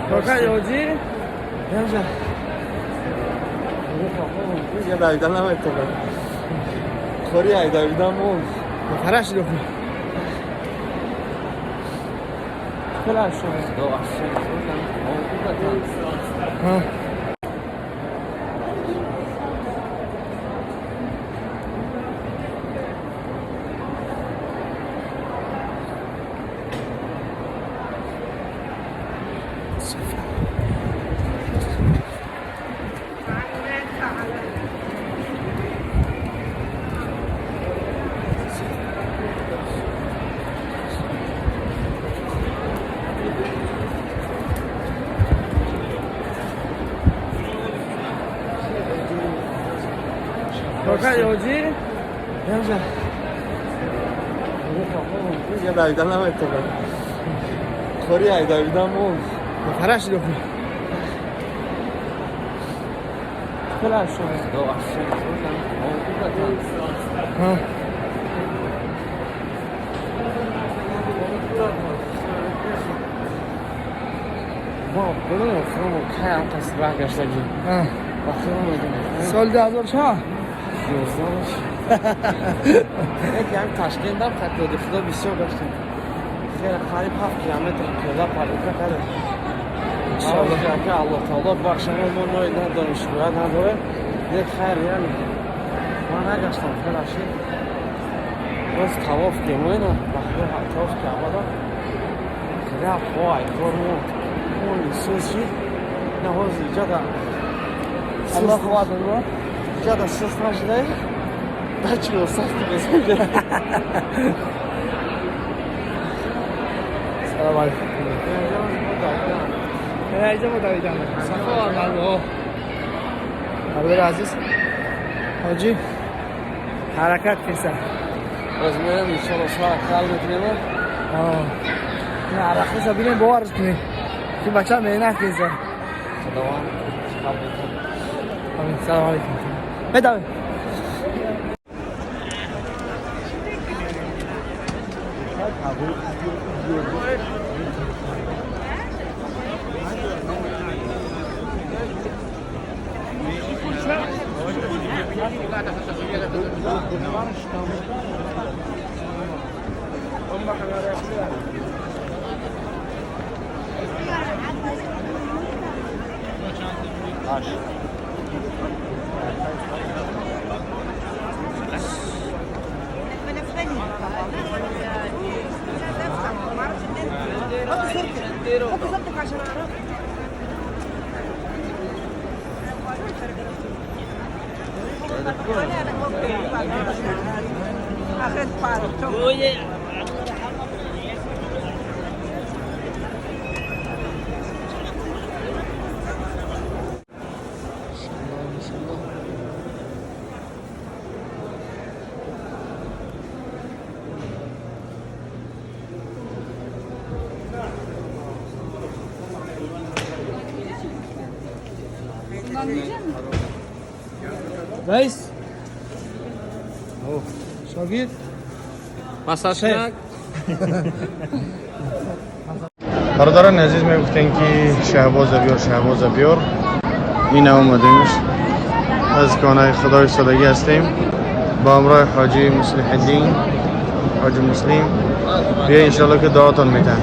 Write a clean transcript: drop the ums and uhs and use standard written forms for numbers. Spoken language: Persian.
فقط یادی نمیشه یه دویدن هم اتفاق خوری های دویدن مون فرش دو فلاش شده دو افشه ها فقط یادی نمیشه یه دویدن هم اتفاق خوری های دویدن مون فرش دو فلاش شده دو افشه ها ما بدون فرمو که هم قصد برگشتگی ها وقتی رو میدونم سال 2004 یوزدانش یکی هم تشکیل دم خط داده خدا بسیار گشتیم خیلی قریب 7 کیلومتر پیاده پلیده کرده انشاءالله که الله تعالی بخشنه ما نوعی دانشگاه نداره یک خیر یعنی ما نگشتم خیلی باز تواف کنیم اینو وقتی تواف کعبه دا خیلی خواه کارمون اون سوز شید نه باز ایجاد الله خواه دارو ایجاد سوز نشده بچه رو سختی بزنده سلام علیکم اینجا ما دویدن صفا آمد برادر عزیز حاجی حرکت کسا باز میرم انشاءالله شما خیال میکنیم نه عرقی سا بینیم باورش کنیم که بچه هم مینه کسا خداوند خیال میکنیم سلام علیکم بدوی رئیس شاگرد مساج کنک برادران عزیز میگفتن که شهباز بیار این اومدیمش از کانال خدای سادگی هستیم با همراه حاجی مصلح الدین حاجی مسلم بیا انشالله که دعاتون میتن